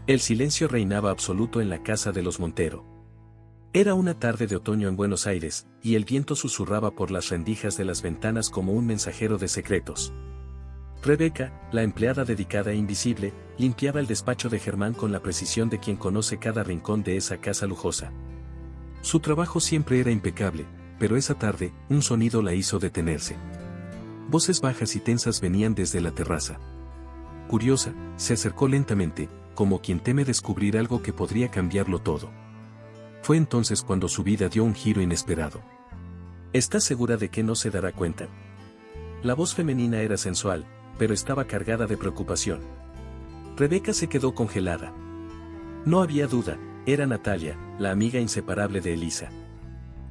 El silencio reinaba absoluto en la casa de los Montero. Era una tarde de otoño en Buenos Aires, y el viento susurraba por las rendijas de las ventanas como un mensajero de secretos. Rebeca, la empleada dedicada e invisible, limpiaba el despacho de Germán con la precisión de quien conoce cada rincón de esa casa lujosa. Su trabajo siempre era impecable, pero esa tarde, un sonido la hizo detenerse. Voces bajas y tensas venían desde la terraza. Curiosa, se acercó lentamente, como quien teme descubrir algo que podría cambiarlo todo. Fue entonces cuando su vida dio un giro inesperado. ¿Estás segura de que no se dará cuenta? La voz femenina era sensual, pero estaba cargada de preocupación. Rebeca se quedó congelada. No había duda, era Natalia, la amiga inseparable de Elisa.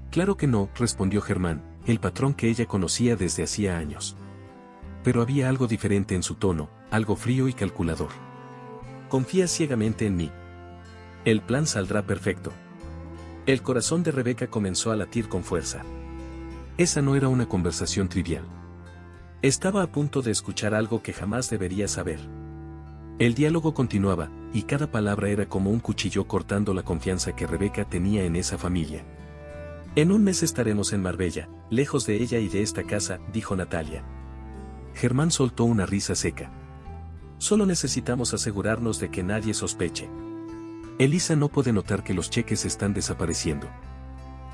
Claro que no, respondió Germán, el patrón que ella conocía desde hacía años. Pero había algo diferente en su tono, algo frío y calculador. Confía ciegamente en mí. El plan saldrá perfecto. El corazón de Rebeca comenzó a latir con fuerza. Esa no era una conversación trivial. Estaba a punto de escuchar algo que jamás debería saber. El diálogo continuaba, y cada palabra era como un cuchillo cortando la confianza que Rebeca tenía en esa familia. En un mes estaremos en Marbella, lejos de ella y de esta casa, dijo Natalia. Germán soltó una risa seca. Solo necesitamos asegurarnos de que nadie sospeche. Elisa no puede notar que los cheques están desapareciendo.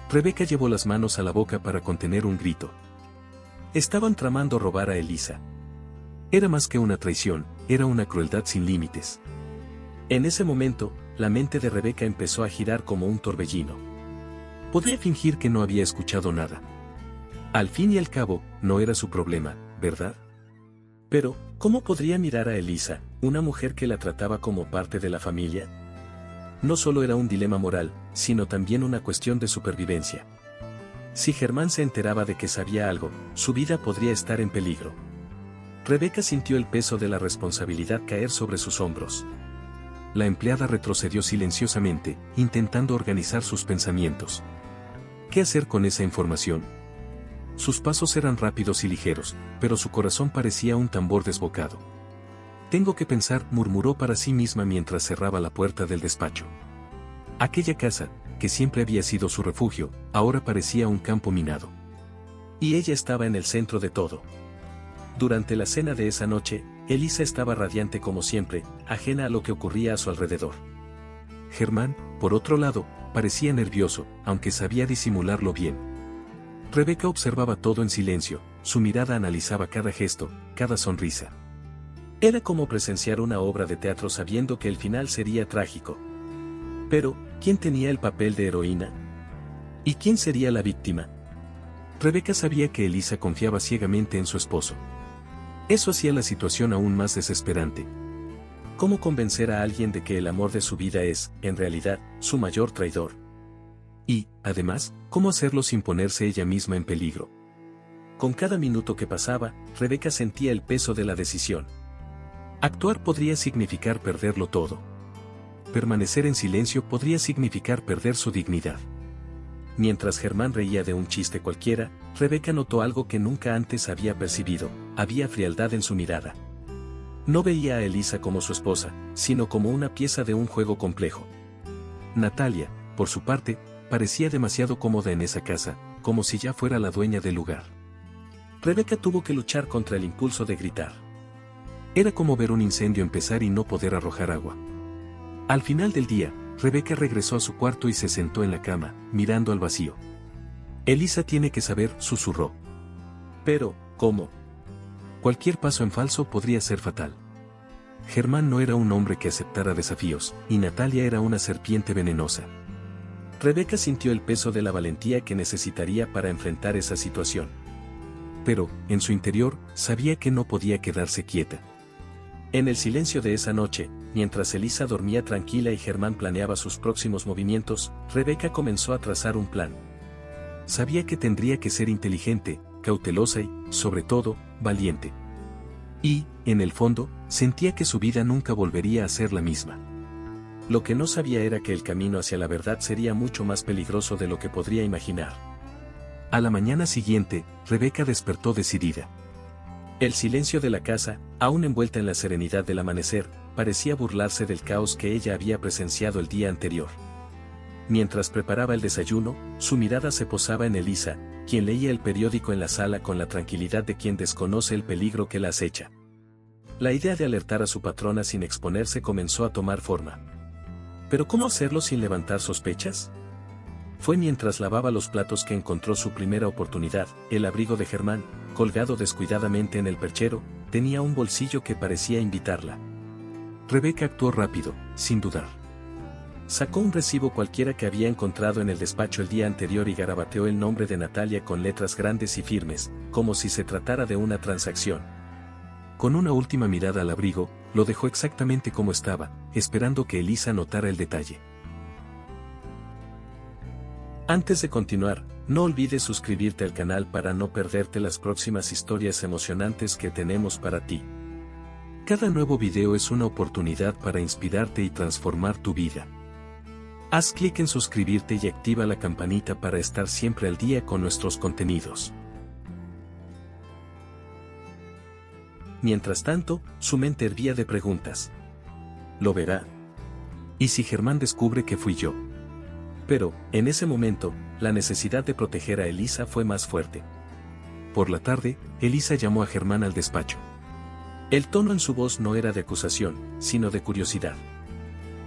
Rebeca llevó las manos a la boca para contener un grito. Estaban tramando robar a Elisa. Era más que una traición, era una crueldad sin límites. En ese momento, la mente de Rebeca empezó a girar como un torbellino. Podía fingir que no había escuchado nada. Al fin y al cabo, no era su problema, ¿verdad? Pero, ¿cómo podría mirar a Elisa, una mujer que la trataba como parte de la familia? No solo era un dilema moral, sino también una cuestión de supervivencia. Si Germán se enteraba de que sabía algo, su vida podría estar en peligro. Rebeca sintió el peso de la responsabilidad caer sobre sus hombros. La empleada retrocedió silenciosamente, intentando organizar sus pensamientos. ¿Qué hacer con esa información? Sus pasos eran rápidos y ligeros, pero su corazón parecía un tambor desbocado. Tengo que pensar, murmuró para sí misma mientras cerraba la puerta del despacho. Aquella casa, que siempre había sido su refugio, ahora parecía un campo minado. Y ella estaba en el centro de todo. Durante la cena de esa noche, Elisa estaba radiante como siempre, ajena a lo que ocurría a su alrededor. Germán, por otro lado, parecía nervioso, aunque sabía disimularlo bien. Rebeca observaba todo en silencio, su mirada analizaba cada gesto, cada sonrisa. Era como presenciar una obra de teatro sabiendo que el final sería trágico. Pero, ¿quién tenía el papel de heroína? ¿Y quién sería la víctima? Rebeca sabía que Elisa confiaba ciegamente en su esposo. Eso hacía la situación aún más desesperante. ¿Cómo convencer a alguien de que el amor de su vida es, en realidad, su mayor traidor? Y, además, ¿cómo hacerlo sin ponerse ella misma en peligro? Con cada minuto que pasaba, Rebeca sentía el peso de la decisión. Actuar podría significar perderlo todo. Permanecer en silencio podría significar perder su dignidad. Mientras Germán reía de un chiste cualquiera, Rebeca notó algo que nunca antes había percibido: había frialdad en su mirada. No veía a Elisa como su esposa, sino como una pieza de un juego complejo. Natalia, por su parte, parecía demasiado cómoda en esa casa, como si ya fuera la dueña del lugar. Rebeca tuvo que luchar contra el impulso de gritar. Era como ver un incendio empezar y no poder arrojar agua. Al final del día, Rebeca regresó a su cuarto y se sentó en la cama, mirando al vacío. Elisa tiene que saber, susurró. Pero, ¿cómo? Cualquier paso en falso podría ser fatal. Germán no era un hombre que aceptara desafíos, y Natalia era una serpiente venenosa. Rebeca sintió el peso de la valentía que necesitaría para enfrentar esa situación. Pero, en su interior, sabía que no podía quedarse quieta. En el silencio de esa noche, mientras Elisa dormía tranquila y Germán planeaba sus próximos movimientos, Rebeca comenzó a trazar un plan. Sabía que tendría que ser inteligente, cautelosa y, sobre todo, valiente. Y, en el fondo, sentía que su vida nunca volvería a ser la misma. Lo que no sabía era que el camino hacia la verdad sería mucho más peligroso de lo que podría imaginar. A la mañana siguiente, Rebeca despertó decidida. El silencio de la casa, aún envuelta en la serenidad del amanecer, parecía burlarse del caos que ella había presenciado el día anterior. Mientras preparaba el desayuno, su mirada se posaba en Elisa, quien leía el periódico en la sala con la tranquilidad de quien desconoce el peligro que la acecha. La idea de alertar a su patrona sin exponerse comenzó a tomar forma. ¿Pero cómo hacerlo sin levantar sospechas? Fue mientras lavaba los platos que encontró su primera oportunidad. El abrigo de Germán, colgado descuidadamente en el perchero, tenía un bolsillo que parecía invitarla. Rebeca actuó rápido, sin dudar. Sacó un recibo cualquiera que había encontrado en el despacho el día anterior y garabateó el nombre de Natalia con letras grandes y firmes, como si se tratara de una transacción. Con una última mirada al abrigo, lo dejó exactamente como estaba, esperando que Elisa notara el detalle. Antes de continuar, no olvides suscribirte al canal para no perderte las próximas historias emocionantes que tenemos para ti. Cada nuevo video es una oportunidad para inspirarte y transformar tu vida. Haz clic en suscribirte y activa la campanita para estar siempre al día con nuestros contenidos. Mientras tanto, su mente hervía de preguntas. ¿Lo verá? ¿Y si Germán descubre que fui yo? Pero, en ese momento, la necesidad de proteger a Elisa fue más fuerte. Por la tarde, Elisa llamó a Germán al despacho. El tono en su voz no era de acusación, sino de curiosidad.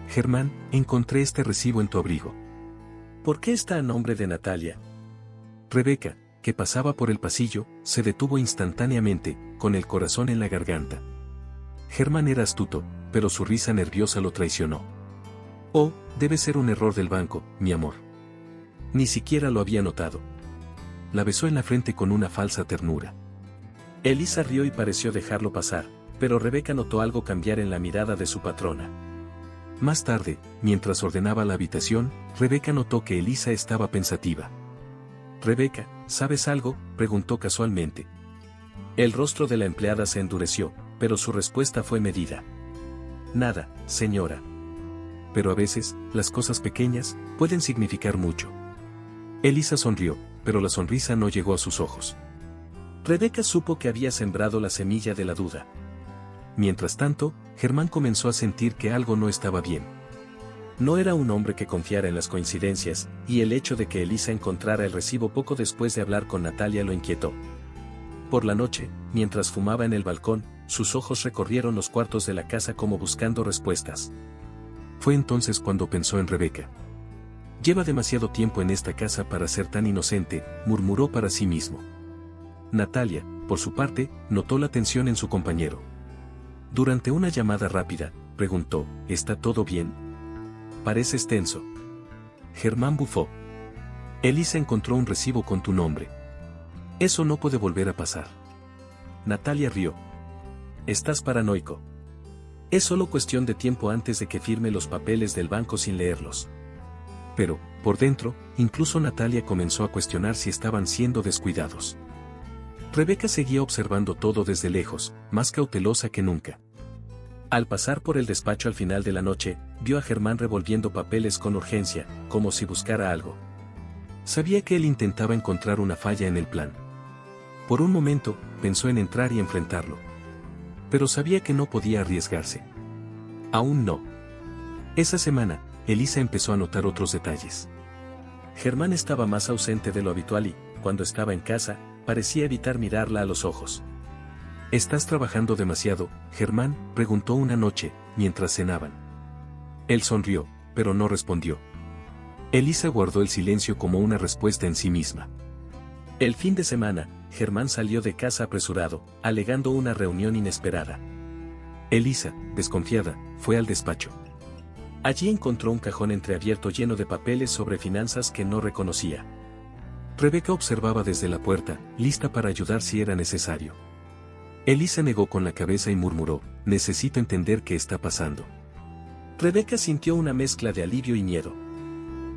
Germán, encontré este recibo en tu abrigo. ¿Por qué está a nombre de Natalia? Rebeca, que pasaba por el pasillo, se detuvo instantáneamente, con el corazón en la garganta. Germán era astuto, pero su risa nerviosa lo traicionó. Oh, debe ser un error del banco, mi amor. Ni siquiera lo había notado. La besó en la frente con una falsa ternura. Elisa rió y pareció dejarlo pasar, pero Rebeca notó algo cambiar en la mirada de su patrona. Más tarde, mientras ordenaba la habitación, Rebeca notó que Elisa estaba pensativa. Rebeca, ¿sabes algo?, preguntó casualmente. El rostro de la empleada se endureció, pero su respuesta fue medida. Nada, señora. Pero a veces, las cosas pequeñas pueden significar mucho. Elisa sonrió, pero la sonrisa no llegó a sus ojos. Rebeca supo que había sembrado la semilla de la duda. Mientras tanto, Germán comenzó a sentir que algo no estaba bien. No era un hombre que confiara en las coincidencias, y el hecho de que Elisa encontrara el recibo poco después de hablar con Natalia lo inquietó. Por la noche, mientras fumaba en el balcón, sus ojos recorrieron los cuartos de la casa como buscando respuestas. Fue entonces cuando pensó en Rebeca. Lleva demasiado tiempo en esta casa para ser tan inocente, murmuró para sí mismo. Natalia, por su parte, notó la tensión en su compañero. Durante una llamada rápida, preguntó, ¿está todo bien? Pareces tenso. Germán bufó. Elisa encontró un recibo con tu nombre. Eso no puede volver a pasar. Natalia rió. Estás paranoico. Es solo cuestión de tiempo antes de que firme los papeles del banco sin leerlos. Pero, por dentro, incluso Natalia comenzó a cuestionar si estaban siendo descuidados. Rebeca seguía observando todo desde lejos, más cautelosa que nunca. Al pasar por el despacho al final de la noche, vio a Germán revolviendo papeles con urgencia, como si buscara algo. Sabía que él intentaba encontrar una falla en el plan. Por un momento, pensó en entrar y enfrentarlo. Pero sabía que no podía arriesgarse. Aún no. Esa semana, Elisa empezó a notar otros detalles. Germán estaba más ausente de lo habitual y, cuando estaba en casa, parecía evitar mirarla a los ojos. ¿Estás trabajando demasiado, Germán?, preguntó una noche, mientras cenaban. Él sonrió, pero no respondió. Elisa guardó el silencio como una respuesta en sí misma. El fin de semana, Germán salió de casa apresurado, alegando una reunión inesperada. Elisa, desconfiada, fue al despacho. Allí encontró un cajón entreabierto lleno de papeles sobre finanzas que no reconocía. Rebeca observaba desde la puerta, lista para ayudar si era necesario. Elisa negó con la cabeza y murmuró, necesito entender qué está pasando. Rebeca sintió una mezcla de alivio y miedo.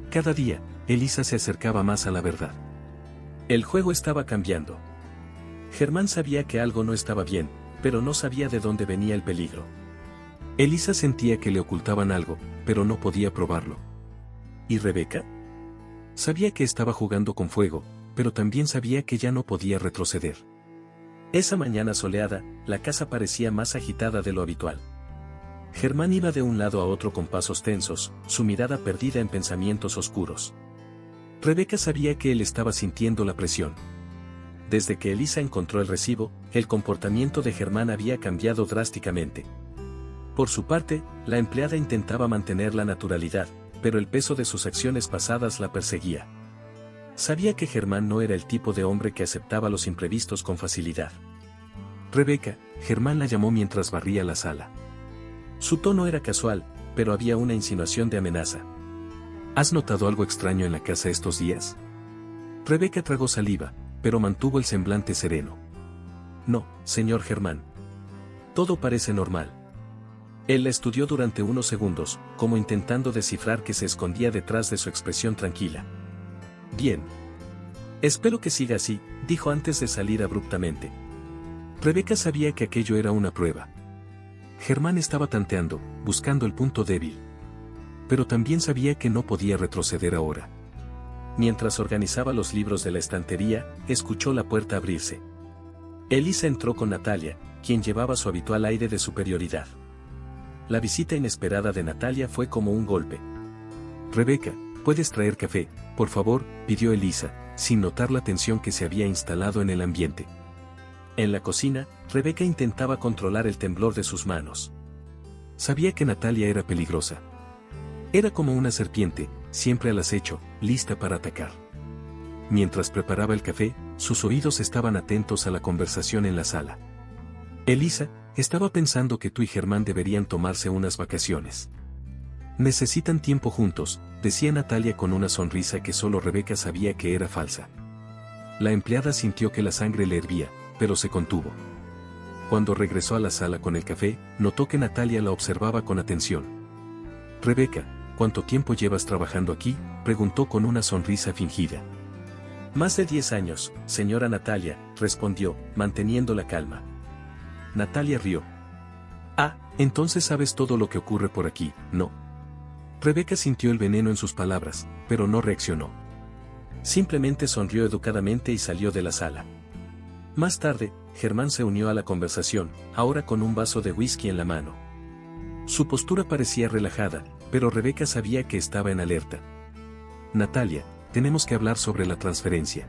Cada día, Elisa se acercaba más a la verdad. El juego estaba cambiando. Germán sabía que algo no estaba bien, pero no sabía de dónde venía el peligro. Elisa sentía que le ocultaban algo, pero no podía probarlo. ¿Y Rebeca? Sabía que estaba jugando con fuego, pero también sabía que ya no podía retroceder. Esa mañana soleada, la casa parecía más agitada de lo habitual. Germán iba de un lado a otro con pasos tensos, su mirada perdida en pensamientos oscuros. Rebeca sabía que él estaba sintiendo la presión. Desde que Elisa encontró el recibo, el comportamiento de Germán había cambiado drásticamente. Por su parte, la empleada intentaba mantener la naturalidad, pero el peso de sus acciones pasadas la perseguía. Sabía que Germán no era el tipo de hombre que aceptaba los imprevistos con facilidad. Rebeca, Germán la llamó mientras barría la sala. Su tono era casual, pero había una insinuación de amenaza. ¿Has notado algo extraño en la casa estos días? Rebeca tragó saliva, pero mantuvo el semblante sereno. No, señor Germán. Todo parece normal. Él la estudió durante unos segundos, como intentando descifrar qué se escondía detrás de su expresión tranquila. Bien. Espero que siga así, dijo antes de salir abruptamente. Rebeca sabía que aquello era una prueba. Germán estaba tanteando, buscando el punto débil. Pero también sabía que no podía retroceder ahora. Mientras organizaba los libros de la estantería, escuchó la puerta abrirse. Elisa entró con Natalia, quien llevaba su habitual aire de superioridad. La visita inesperada de Natalia fue como un golpe. Rebeca, ¿puedes traer café, por favor?, pidió Elisa, sin notar la tensión que se había instalado en el ambiente. En la cocina, Rebeca intentaba controlar el temblor de sus manos. Sabía que Natalia era peligrosa. Era como una serpiente, siempre al acecho, lista para atacar. Mientras preparaba el café, sus oídos estaban atentos a la conversación en la sala. Elisa, estaba pensando que tú y Germán deberían tomarse unas vacaciones. Necesitan tiempo juntos, decía Natalia con una sonrisa que solo Rebeca sabía que era falsa. La empleada sintió que la sangre le hervía, pero se contuvo. Cuando regresó a la sala con el café, notó que Natalia la observaba con atención. Rebeca, ¿cuánto tiempo llevas trabajando aquí?, preguntó con una sonrisa fingida. Más de 10 años, señora Natalia, respondió, manteniendo la calma. Natalia rió. Ah, entonces sabes todo lo que ocurre por aquí, ¿no? Rebeca sintió el veneno en sus palabras, pero no reaccionó. Simplemente sonrió educadamente y salió de la sala. Más tarde, Germán se unió a la conversación, ahora con un vaso de whisky en la mano. Su postura parecía relajada, pero Rebeca sabía que estaba en alerta. Natalia, tenemos que hablar sobre la transferencia.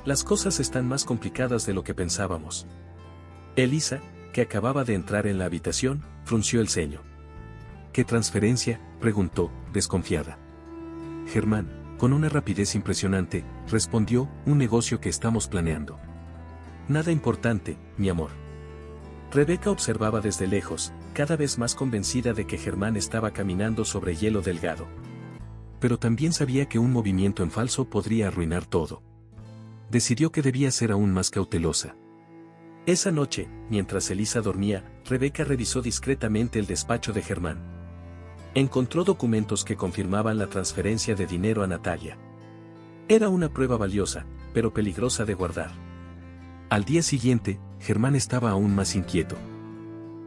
Las cosas están más complicadas de lo que pensábamos. Elisa, que acababa de entrar en la habitación, frunció el ceño. ¿Qué transferencia?, preguntó, desconfiada. Germán, con una rapidez impresionante, respondió, un negocio que estamos planeando. Nada importante, mi amor. Rebeca observaba desde lejos, cada vez más convencida de que Germán estaba caminando sobre hielo delgado. Pero también sabía que un movimiento en falso podría arruinar todo. Decidió que debía ser aún más cautelosa. Esa noche, mientras Elisa dormía, Rebeca revisó discretamente el despacho de Germán. Encontró documentos que confirmaban la transferencia de dinero a Natalia. Era una prueba valiosa, pero peligrosa de guardar. Al día siguiente, Germán estaba aún más inquieto.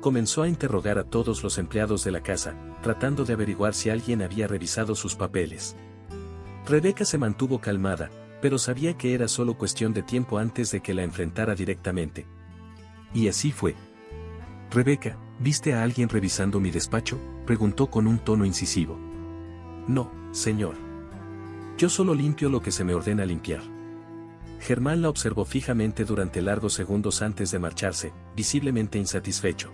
Comenzó a interrogar a todos los empleados de la casa, tratando de averiguar si alguien había revisado sus papeles. Rebeca se mantuvo calmada, pero sabía que era solo cuestión de tiempo antes de que la enfrentara directamente. Y así fue. Rebeca, ¿viste a alguien revisando mi despacho?, preguntó con un tono incisivo. No, señor. Yo solo limpio lo que se me ordena limpiar. Germán la observó fijamente durante largos segundos antes de marcharse, visiblemente insatisfecho.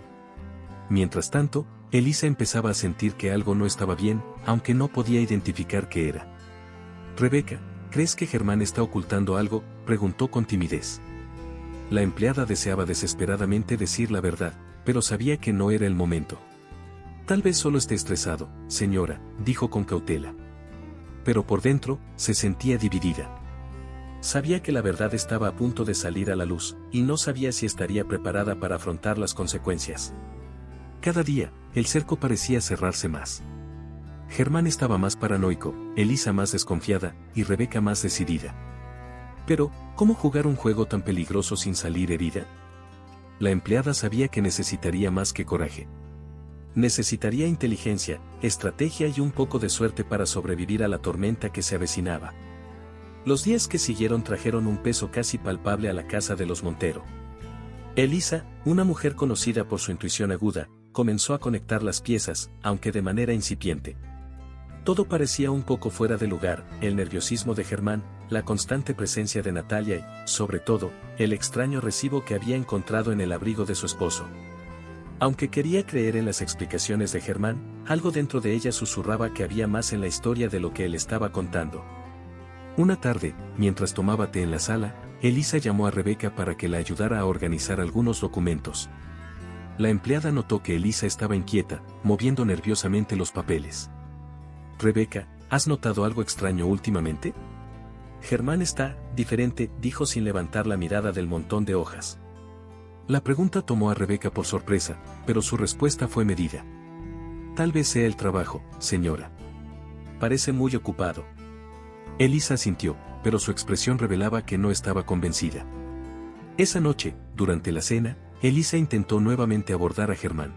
Mientras tanto, Elisa empezaba a sentir que algo no estaba bien, aunque no podía identificar qué era. Rebeca, ¿crees que Germán está ocultando algo?, preguntó con timidez. La empleada deseaba desesperadamente decir la verdad, pero sabía que no era el momento. Tal vez solo esté estresado, señora, dijo con cautela. Pero por dentro, se sentía dividida. Sabía que la verdad estaba a punto de salir a la luz, y no sabía si estaría preparada para afrontar las consecuencias. Cada día, el cerco parecía cerrarse más. Germán estaba más paranoico, Elisa más desconfiada, y Rebeca más decidida. Pero, ¿cómo jugar un juego tan peligroso sin salir herida? La empleada sabía que necesitaría más que coraje. Necesitaría inteligencia, estrategia y un poco de suerte para sobrevivir a la tormenta que se avecinaba. Los días que siguieron trajeron un peso casi palpable a la casa de los Montero. Elisa, una mujer conocida por su intuición aguda, comenzó a conectar las piezas, aunque de manera incipiente. Todo parecía un poco fuera de lugar, el nerviosismo de Germán, la constante presencia de Natalia y, sobre todo, el extraño recibo que había encontrado en el abrigo de su esposo. Aunque quería creer en las explicaciones de Germán, algo dentro de ella susurraba que había más en la historia de lo que él estaba contando. Una tarde, mientras tomaba té en la sala, Elisa llamó a Rebeca para que la ayudara a organizar algunos documentos. La empleada notó que Elisa estaba inquieta, moviendo nerviosamente los papeles. «Rebeca, ¿has notado algo extraño últimamente?» «Germán está diferente», dijo sin levantar la mirada del montón de hojas. La pregunta tomó a Rebeca por sorpresa, pero su respuesta fue medida. «Tal vez sea el trabajo, señora. Parece muy ocupado». Elisa asintió, pero su expresión revelaba que no estaba convencida. Esa noche, durante la cena, Elisa intentó nuevamente abordar a Germán.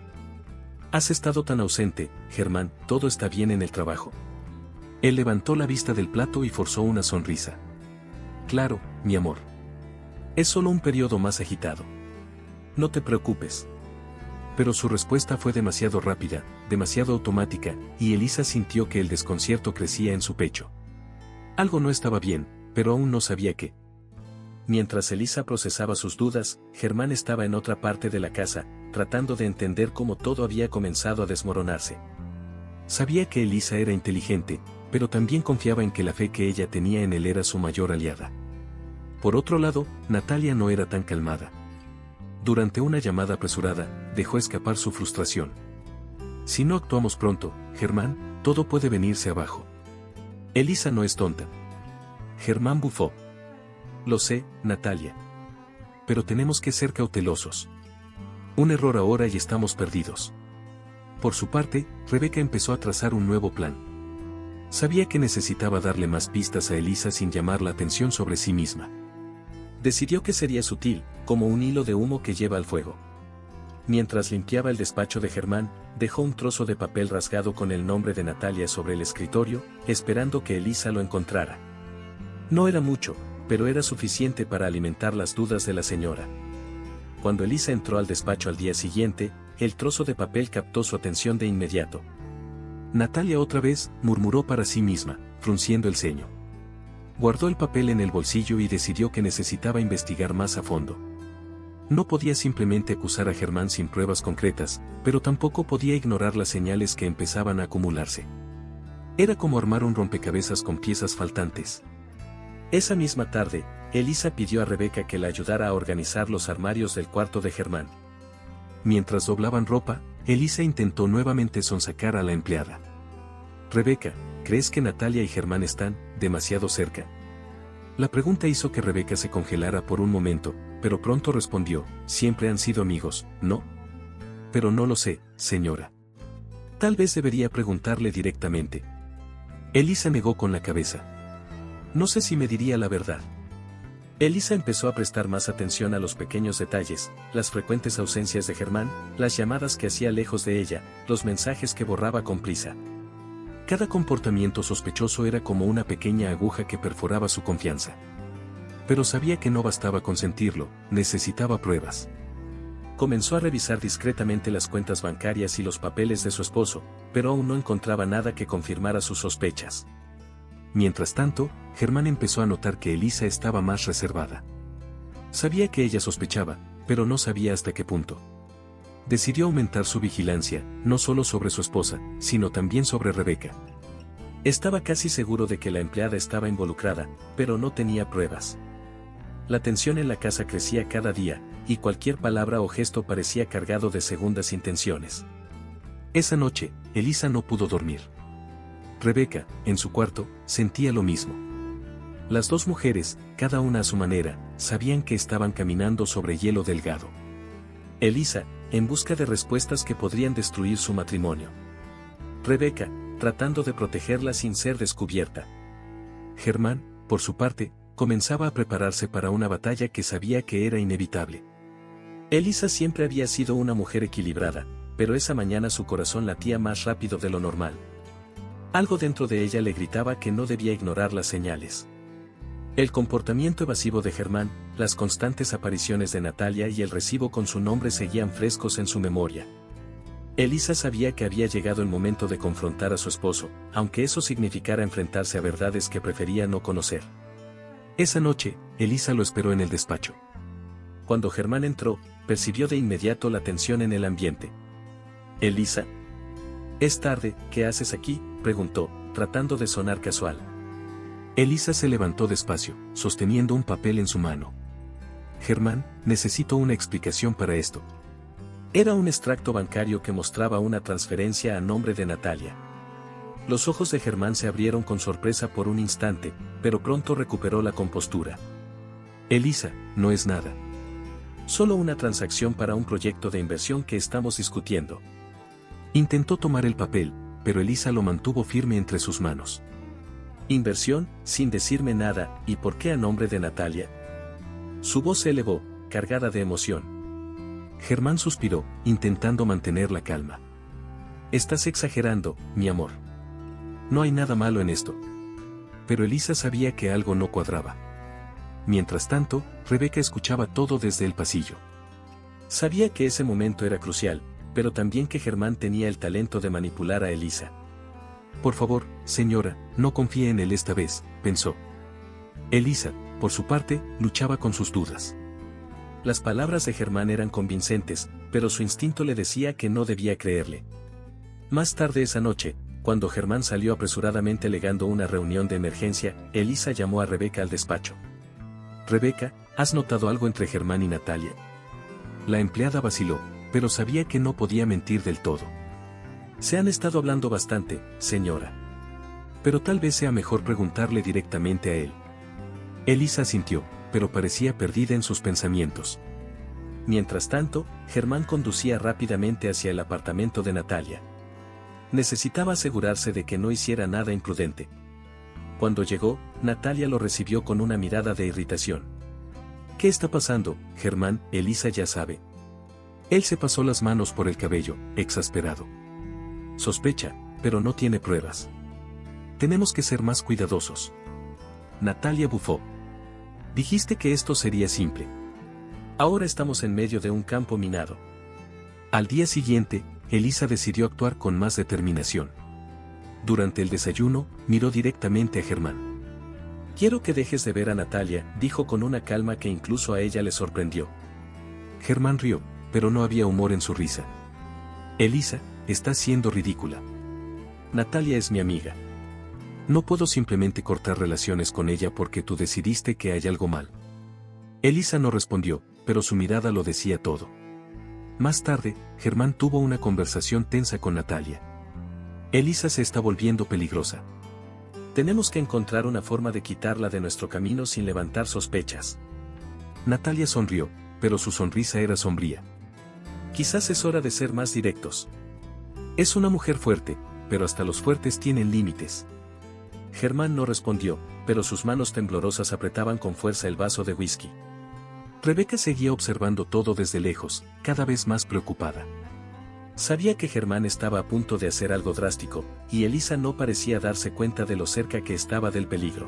«Has estado tan ausente, Germán, ¿todo está bien en el trabajo?» Él levantó la vista del plato y forzó una sonrisa. «Claro, mi amor. Es solo un periodo más agitado. No te preocupes». Pero su respuesta fue demasiado rápida, demasiado automática, y Elisa sintió que el desconcierto crecía en su pecho. Algo no estaba bien, pero aún no sabía qué. Mientras Elisa procesaba sus dudas, Germán estaba en otra parte de la casa, tratando de entender cómo todo había comenzado a desmoronarse. Sabía que Elisa era inteligente, pero también confiaba en que la fe que ella tenía en él era su mayor aliada. Por otro lado, Natalia no era tan calmada. Durante una llamada apresurada, dejó escapar su frustración. «Si no actuamos pronto, Germán, todo puede venirse abajo». «Elisa no es tonta». Germán bufó. «Lo sé, Natalia. Pero tenemos que ser cautelosos. Un error ahora y estamos perdidos». Por su parte, Rebeca empezó a trazar un nuevo plan. Sabía que necesitaba darle más pistas a Elisa sin llamar la atención sobre sí misma. Decidió que sería sutil, como un hilo de humo que lleva al fuego. Mientras limpiaba el despacho de Germán, dejó un trozo de papel rasgado con el nombre de Natalia sobre el escritorio, esperando que Elisa lo encontrara. No era mucho, pero era suficiente para alimentar las dudas de la señora. Cuando Elisa entró al despacho al día siguiente, el trozo de papel captó su atención de inmediato. «Natalia otra vez», murmuró para sí misma, frunciendo el ceño. Guardó el papel en el bolsillo y decidió que necesitaba investigar más a fondo. No podía simplemente acusar a Germán sin pruebas concretas, pero tampoco podía ignorar las señales que empezaban a acumularse. Era como armar un rompecabezas con piezas faltantes. Esa misma tarde, Elisa pidió a Rebeca que la ayudara a organizar los armarios del cuarto de Germán. Mientras doblaban ropa, Elisa intentó nuevamente sonsacar a la empleada. «Rebeca, ¿crees que Natalia y Germán están demasiado cerca?» La pregunta hizo que Rebeca se congelara por un momento, pero pronto respondió: «Siempre han sido amigos, ¿no?» «Pero no lo sé, señora. Tal vez debería preguntarle directamente». Elisa negó con la cabeza. «No sé si me diría la verdad». Elisa empezó a prestar más atención a los pequeños detalles, las frecuentes ausencias de Germán, las llamadas que hacía lejos de ella, los mensajes que borraba con prisa. Cada comportamiento sospechoso era como una pequeña aguja que perforaba su confianza. Pero sabía que no bastaba con sentirlo, necesitaba pruebas. Comenzó a revisar discretamente las cuentas bancarias y los papeles de su esposo, pero aún no encontraba nada que confirmara sus sospechas. Mientras tanto, Germán empezó a notar que Elisa estaba más reservada. Sabía que ella sospechaba, pero no sabía hasta qué punto. Decidió aumentar su vigilancia, no solo sobre su esposa, sino también sobre Rebeca. Estaba casi seguro de que la empleada estaba involucrada, pero no tenía pruebas. La tensión en la casa crecía cada día, y cualquier palabra o gesto parecía cargado de segundas intenciones. Esa noche, Elisa no pudo dormir. Rebeca, en su cuarto, sentía lo mismo. Las dos mujeres, cada una a su manera, sabían que estaban caminando sobre hielo delgado. Elisa, en busca de respuestas que podrían destruir su matrimonio. Rebeca, tratando de protegerla sin ser descubierta. Germán, por su parte, comenzaba a prepararse para una batalla que sabía que era inevitable. Elisa siempre había sido una mujer equilibrada, pero esa mañana su corazón latía más rápido de lo normal. Algo dentro de ella le gritaba que no debía ignorar las señales. El comportamiento evasivo de Germán, las constantes apariciones de Natalia y el recibo con su nombre seguían frescos en su memoria. Elisa sabía que había llegado el momento de confrontar a su esposo, aunque eso significara enfrentarse a verdades que prefería no conocer. Esa noche, Elisa lo esperó en el despacho. Cuando Germán entró, percibió de inmediato la tensión en el ambiente. «Elisa. Es tarde, ¿qué haces aquí?», preguntó, tratando de sonar casual. Elisa se levantó despacio, sosteniendo un papel en su mano. «Germán, necesito una explicación para esto». Era un extracto bancario que mostraba una transferencia a nombre de Natalia. Los ojos de Germán se abrieron con sorpresa por un instante, pero pronto recuperó la compostura. «Elisa, no es nada. Solo una transacción para un proyecto de inversión que estamos discutiendo». Intentó tomar el papel, pero Elisa lo mantuvo firme entre sus manos. «¿Inversión, sin decirme nada, y por qué a nombre de Natalia?». Su voz se elevó, cargada de emoción. Germán suspiró, intentando mantener la calma. «Estás exagerando, mi amor. No hay nada malo en esto». Pero Elisa sabía que algo no cuadraba. Mientras tanto, Rebeca escuchaba todo desde el pasillo. Sabía que ese momento era crucial, pero también que Germán tenía el talento de manipular a Elisa. «Por favor, señora, no confíe en él esta vez», pensó. Elisa, por su parte, luchaba con sus dudas. Las palabras de Germán eran convincentes, pero su instinto le decía que no debía creerle. Más tarde esa noche, cuando Germán salió apresuradamente alegando una reunión de emergencia, Elisa llamó a Rebeca al despacho. «Rebeca, ¿has notado algo entre Germán y Natalia?». La empleada vaciló, pero sabía que no podía mentir del todo. «Se han estado hablando bastante, señora. Pero tal vez sea mejor preguntarle directamente a él». Elisa asintió, pero parecía perdida en sus pensamientos. Mientras tanto, Germán conducía rápidamente hacia el apartamento de Natalia. Necesitaba asegurarse de que no hiciera nada imprudente. Cuando llegó, Natalia lo recibió con una mirada de irritación. «¿Qué está pasando, Germán?», Elisa ya sabe. Él se pasó las manos por el cabello, exasperado. «Sospecha, pero no tiene pruebas. Tenemos que ser más cuidadosos». Natalia bufó. «Dijiste que esto sería simple. Ahora estamos en medio de un campo minado». Al día siguiente, Elisa decidió actuar con más determinación. Durante el desayuno, miró directamente a Germán. «Quiero que dejes de ver a Natalia», dijo con una calma que incluso a ella le sorprendió. Germán rió, pero no había humor en su risa. «Elisa, estás siendo ridícula. Natalia es mi amiga. No puedo simplemente cortar relaciones con ella porque tú decidiste que hay algo mal». Elisa no respondió, pero su mirada lo decía todo. Más tarde, Germán tuvo una conversación tensa con Natalia. «Elisa se está volviendo peligrosa. Tenemos que encontrar una forma de quitarla de nuestro camino sin levantar sospechas». Natalia sonrió, pero su sonrisa era sombría. «Quizás es hora de ser más directos. Es una mujer fuerte, pero hasta los fuertes tienen límites». Germán no respondió, pero sus manos temblorosas apretaban con fuerza el vaso de whisky. Rebeca seguía observando todo desde lejos, cada vez más preocupada. Sabía que Germán estaba a punto de hacer algo drástico, y Elisa no parecía darse cuenta de lo cerca que estaba del peligro.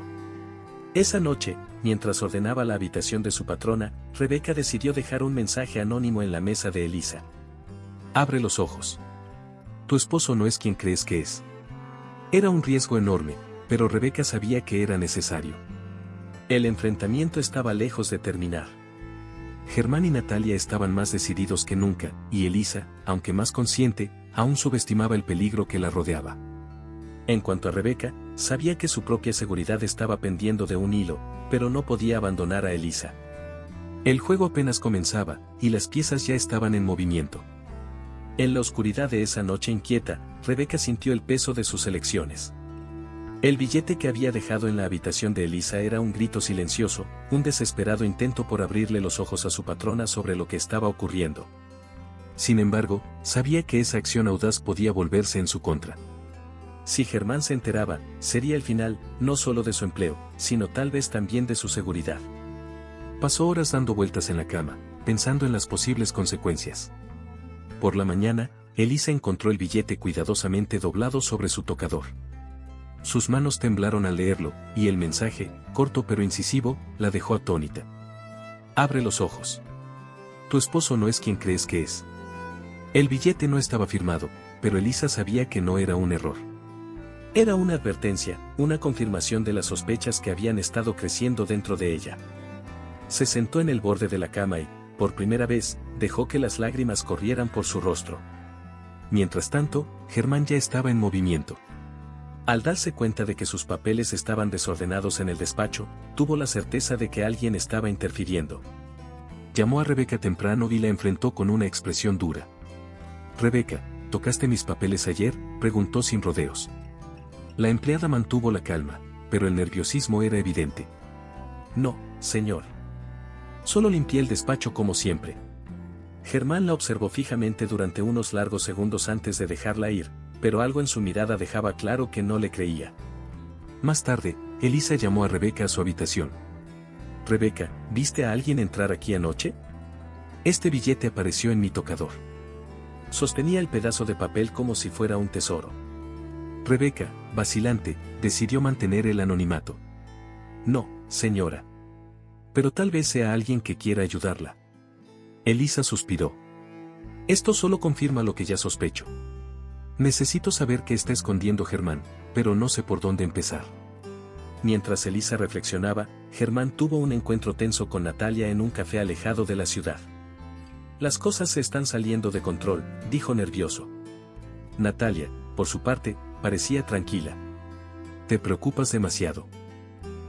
Esa noche, mientras ordenaba la habitación de su patrona, Rebeca decidió dejar un mensaje anónimo en la mesa de Elisa. «Abre los ojos. Tu esposo no es quien crees que es». Era un riesgo enorme, pero Rebeca sabía que era necesario. El enfrentamiento estaba lejos de terminar. Germán y Natalia estaban más decididos que nunca, y Elisa, aunque más consciente, aún subestimaba el peligro que la rodeaba. En cuanto a Rebeca, sabía que su propia seguridad estaba pendiendo de un hilo, pero no podía abandonar a Elisa. El juego apenas comenzaba, y las piezas ya estaban en movimiento. En la oscuridad de esa noche inquieta, Rebeca sintió el peso de sus elecciones. El billete que había dejado en la habitación de Elisa era un grito silencioso, un desesperado intento por abrirle los ojos a su patrona sobre lo que estaba ocurriendo. Sin embargo, sabía que esa acción audaz podía volverse en su contra. Si Germán se enteraba, sería el final, no solo de su empleo, sino tal vez también de su seguridad. Pasó horas dando vueltas en la cama, pensando en las posibles consecuencias. Por la mañana, Elisa encontró el billete cuidadosamente doblado sobre su tocador. Sus manos temblaron al leerlo, y el mensaje, corto pero incisivo, la dejó atónita. «Abre los ojos. Tu esposo no es quien crees que es». El billete no estaba firmado, pero Elisa sabía que no era un error. Era una advertencia, una confirmación de las sospechas que habían estado creciendo dentro de ella. Se sentó en el borde de la cama y, por primera vez, dejó que las lágrimas corrieran por su rostro. Mientras tanto, Germán ya estaba en movimiento. Al darse cuenta de que sus papeles estaban desordenados en el despacho, tuvo la certeza de que alguien estaba interfiriendo. Llamó a Rebeca temprano y la enfrentó con una expresión dura. «Rebeca, ¿tocaste mis papeles ayer?», preguntó sin rodeos. La empleada mantuvo la calma, pero el nerviosismo era evidente. «No, señor. Solo limpié el despacho como siempre». Germán la observó fijamente durante unos largos segundos antes de dejarla ir, pero algo en su mirada dejaba claro que no le creía. Más tarde, Elisa llamó a Rebeca a su habitación. «Rebeca, ¿viste a alguien entrar aquí anoche? Este billete apareció en mi tocador». Sostenía el pedazo de papel como si fuera un tesoro. Rebeca, vacilante, decidió mantener el anonimato. «No, señora. Pero tal vez sea alguien que quiera ayudarla». Elisa suspiró. «Esto solo confirma lo que ya sospecho. Necesito saber qué está escondiendo Germán, pero no sé por dónde empezar». Mientras Elisa reflexionaba, Germán tuvo un encuentro tenso con Natalia en un café alejado de la ciudad. «Las cosas se están saliendo de control», dijo nervioso. Natalia, por su parte, parecía tranquila. «Te preocupas demasiado.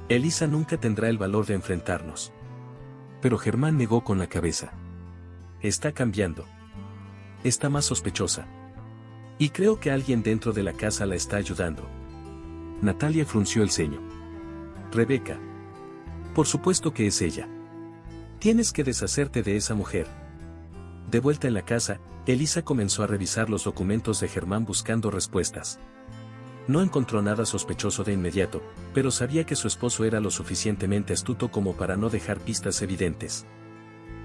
Elisa nunca tendrá el valor de enfrentarnos». Pero Germán negó con la cabeza. «Está cambiando. Está más sospechosa. Y creo que alguien dentro de la casa la está ayudando». Natalia frunció el ceño. «Rebeca. Por supuesto que es ella. Tienes que deshacerte de esa mujer». De vuelta en la casa, Elisa comenzó a revisar los documentos de Germán buscando respuestas. No encontró nada sospechoso de inmediato, pero sabía que su esposo era lo suficientemente astuto como para no dejar pistas evidentes.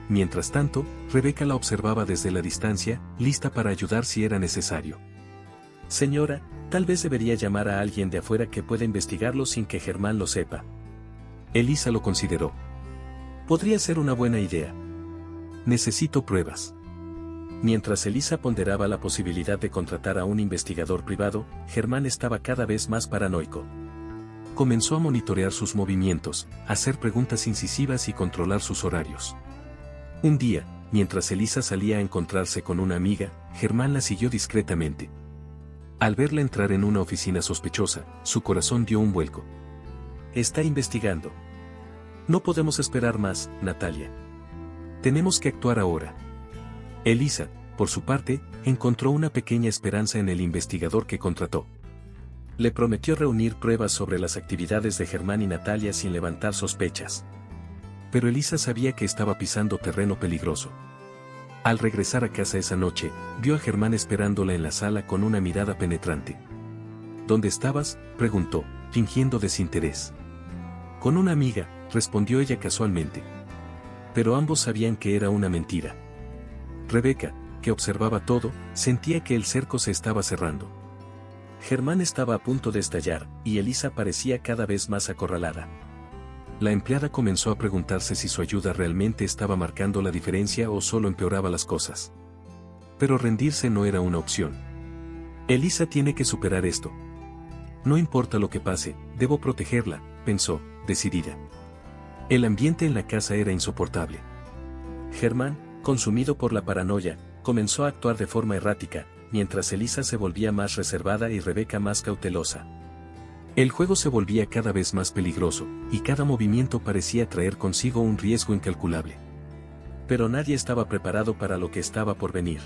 Mientras tanto, Rebeca la observaba desde la distancia, lista para ayudar si era necesario. «Señora, tal vez debería llamar a alguien de afuera que pueda investigarlo sin que Germán lo sepa». Elisa lo consideró. «Podría ser una buena idea. Necesito pruebas». Mientras Elisa ponderaba la posibilidad de contratar a un investigador privado, Germán estaba cada vez más paranoico. Comenzó a monitorear sus movimientos, hacer preguntas incisivas y controlar sus horarios. Un día, mientras Elisa salía a encontrarse con una amiga, Germán la siguió discretamente. Al verla entrar en una oficina sospechosa, su corazón dio un vuelco. «Está investigando. No podemos esperar más, Natalia. Tenemos que actuar ahora». Elisa, por su parte, encontró una pequeña esperanza en el investigador que contrató. Le prometió reunir pruebas sobre las actividades de Germán y Natalia sin levantar sospechas. Pero Elisa sabía que estaba pisando terreno peligroso. Al regresar a casa esa noche, vio a Germán esperándola en la sala con una mirada penetrante. «¿Dónde estabas?», preguntó, fingiendo desinterés. «Con una amiga», respondió ella casualmente. Pero ambos sabían que era una mentira. Rebeca, que observaba todo, sentía que el cerco se estaba cerrando. Germán estaba a punto de estallar, y Elisa parecía cada vez más acorralada. La empleada comenzó a preguntarse si su ayuda realmente estaba marcando la diferencia o solo empeoraba las cosas. Pero rendirse no era una opción. «Elisa tiene que superar esto. No importa lo que pase, debo protegerla», pensó, decidida. El ambiente en la casa era insoportable. Germán, consumido por la paranoia, comenzó a actuar de forma errática, mientras Elisa se volvía más reservada y Rebeca más cautelosa. El juego se volvía cada vez más peligroso, y cada movimiento parecía traer consigo un riesgo incalculable. Pero nadie estaba preparado para lo que estaba por venir.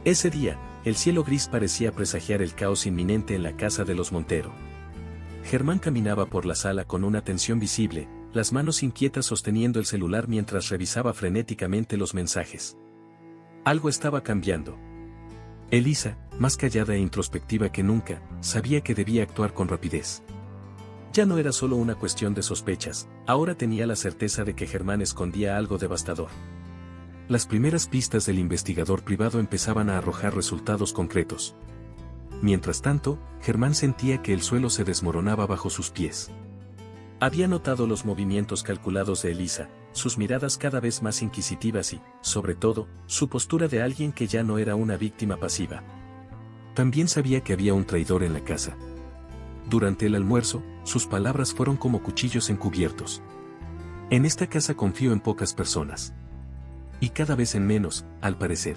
Ese día, el cielo gris parecía presagiar el caos inminente en la casa de los Montero. Germán caminaba por la sala con una tensión visible, las manos inquietas sosteniendo el celular mientras revisaba frenéticamente los mensajes. Algo estaba cambiando. Elisa, más callada e introspectiva que nunca, sabía que debía actuar con rapidez. Ya no era solo una cuestión de sospechas, ahora tenía la certeza de que Germán escondía algo devastador. Las primeras pistas del investigador privado empezaban a arrojar resultados concretos. Mientras tanto, Germán sentía que el suelo se desmoronaba bajo sus pies. Había notado los movimientos calculados de Elisa, sus miradas cada vez más inquisitivas y, sobre todo, su postura de alguien que ya no era una víctima pasiva. También sabía que había un traidor en la casa. Durante el almuerzo, sus palabras fueron como cuchillos encubiertos. En esta casa confío en pocas personas. Y cada vez en menos, al parecer.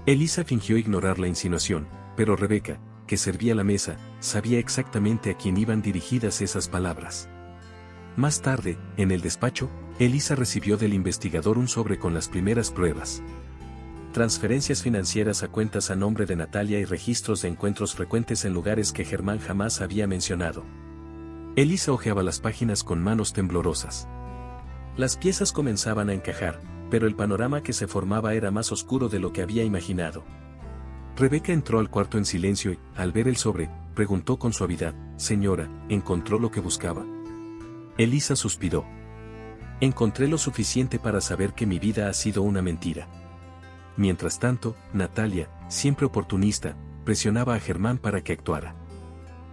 Elisa fingió ignorar la insinuación, pero Rebeca, que servía la mesa, sabía exactamente a quién iban dirigidas esas palabras. Más tarde, en el despacho, Elisa recibió del investigador un sobre con las primeras pruebas. Transferencias financieras a cuentas a nombre de Natalia y registros de encuentros frecuentes en lugares que Germán jamás había mencionado. Elisa hojeaba las páginas con manos temblorosas. Las piezas comenzaban a encajar, pero el panorama que se formaba era más oscuro de lo que había imaginado. Rebeca entró al cuarto en silencio y, al ver el sobre, preguntó con suavidad: «Señora, ¿encontró lo que buscaba?». Elisa suspiró. «Encontré lo suficiente para saber que mi vida ha sido una mentira». Mientras tanto, Natalia, siempre oportunista, presionaba a Germán para que actuara.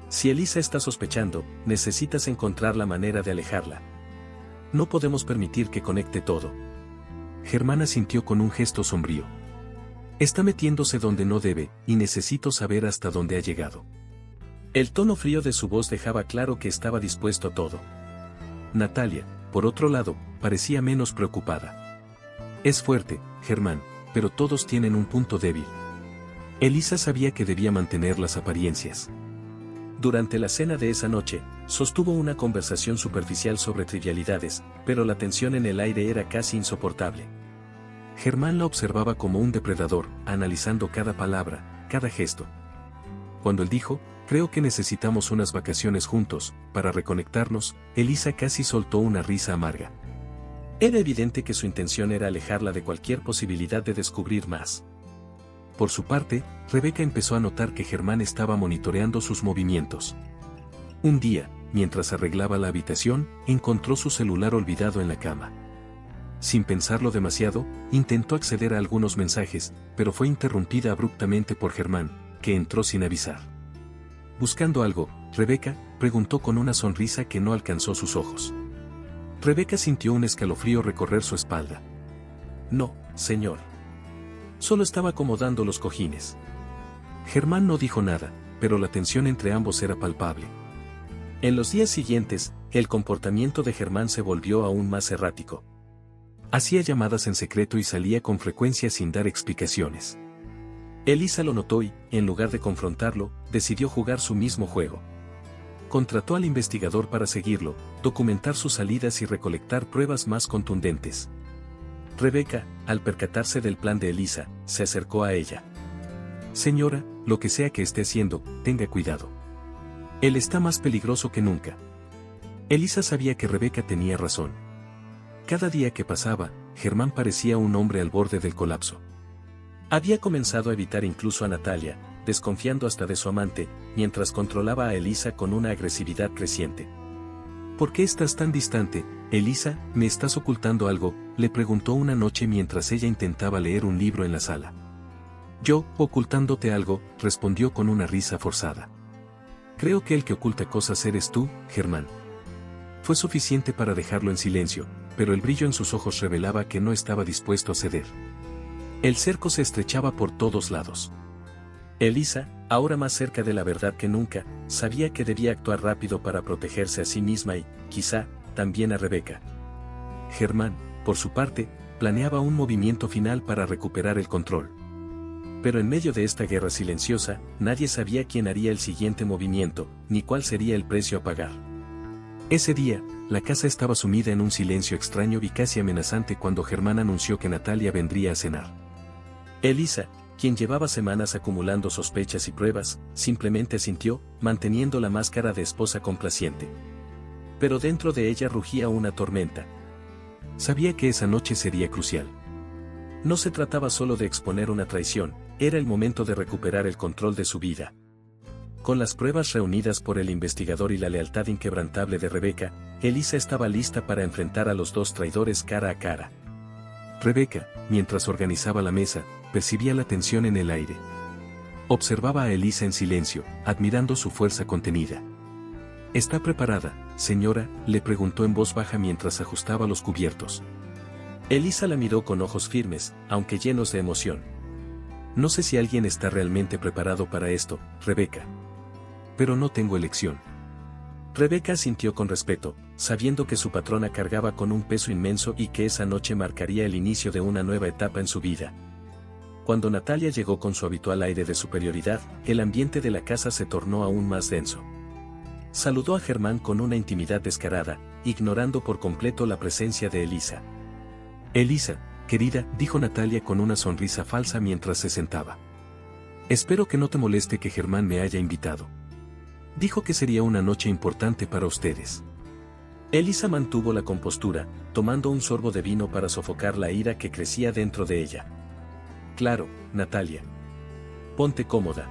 «Si Elisa está sospechando, necesitas encontrar la manera de alejarla. No podemos permitir que conecte todo». Germán asintió con un gesto sombrío. «Está metiéndose donde no debe, y necesito saber hasta dónde ha llegado». El tono frío de su voz dejaba claro que estaba dispuesto a todo. Natalia, por otro lado, parecía menos preocupada. «Es fuerte, Germán, pero todos tienen un punto débil». Elisa sabía que debía mantener las apariencias. Durante la cena de esa noche, sostuvo una conversación superficial sobre trivialidades, pero la tensión en el aire era casi insoportable. Germán la observaba como un depredador, analizando cada palabra, cada gesto. Cuando él dijo: «Creo que necesitamos unas vacaciones juntos, para reconectarnos», Elisa casi soltó una risa amarga. Era evidente que su intención era alejarla de cualquier posibilidad de descubrir más. Por su parte, Rebeca empezó a notar que Germán estaba monitoreando sus movimientos. Un día, mientras arreglaba la habitación, encontró su celular olvidado en la cama. Sin pensarlo demasiado, intentó acceder a algunos mensajes, pero fue interrumpida abruptamente por Germán, que entró sin avisar. Buscando algo, Rebeca preguntó con una sonrisa que no alcanzó sus ojos. Rebeca sintió un escalofrío recorrer su espalda. «No, señor. Solo estaba acomodando los cojines». Germán no dijo nada, pero la tensión entre ambos era palpable. En los días siguientes, el comportamiento de Germán se volvió aún más errático. Hacía llamadas en secreto y salía con frecuencia sin dar explicaciones. Elisa lo notó y, en lugar de confrontarlo, decidió jugar su mismo juego. Contrató al investigador para seguirlo, documentar sus salidas y recolectar pruebas más contundentes. Rebeca, al percatarse del plan de Elisa, se acercó a ella. «Señora, lo que sea que esté haciendo, tenga cuidado. Él está más peligroso que nunca». Elisa sabía que Rebeca tenía razón. Cada día que pasaba, Germán parecía un hombre al borde del colapso. Había comenzado a evitar incluso a Natalia, desconfiando hasta de su amante, mientras controlaba a Elisa con una agresividad creciente. «¿Por qué estás tan distante, Elisa? ¿Me estás ocultando algo?», le preguntó una noche mientras ella intentaba leer un libro en la sala. «Yo, ocultándote algo», respondió con una risa forzada. «Creo que el que oculta cosas eres tú, Germán». Fue suficiente para dejarlo en silencio, pero el brillo en sus ojos revelaba que no estaba dispuesto a ceder. El cerco se estrechaba por todos lados. Elisa, ahora más cerca de la verdad que nunca, sabía que debía actuar rápido para protegerse a sí misma y, quizá, también a Rebeca. Germán, por su parte, planeaba un movimiento final para recuperar el control. Pero en medio de esta guerra silenciosa, nadie sabía quién haría el siguiente movimiento, ni cuál sería el precio a pagar. Ese día, la casa estaba sumida en un silencio extraño y casi amenazante cuando Germán anunció que Natalia vendría a cenar. Elisa, quien llevaba semanas acumulando sospechas y pruebas, simplemente asintió, manteniendo la máscara de esposa complaciente. Pero dentro de ella rugía una tormenta. Sabía que esa noche sería crucial. No se trataba solo de exponer una traición, era el momento de recuperar el control de su vida. Con las pruebas reunidas por el investigador y la lealtad inquebrantable de Rebeca, Elisa estaba lista para enfrentar a los dos traidores cara a cara. Rebeca, mientras organizaba la mesa, percibía la tensión en el aire. Observaba a Elisa en silencio, admirando su fuerza contenida. ¿Está preparada, señora?, le preguntó en voz baja mientras ajustaba los cubiertos. Elisa la miró con ojos firmes, aunque llenos de emoción. No sé si alguien está realmente preparado para esto, Rebeca. Pero no tengo elección. Rebeca asintió con respeto, sabiendo que su patrona cargaba con un peso inmenso y que esa noche marcaría el inicio de una nueva etapa en su vida. Cuando Natalia llegó con su habitual aire de superioridad, el ambiente de la casa se tornó aún más denso. Saludó a Germán con una intimidad descarada, ignorando por completo la presencia de Elisa. Elisa, querida, dijo Natalia con una sonrisa falsa mientras se sentaba. Espero que no te moleste que Germán me haya invitado. Dijo que sería una noche importante para ustedes. Elisa mantuvo la compostura, tomando un sorbo de vino para sofocar la ira que crecía dentro de ella. Claro, Natalia. Ponte cómoda.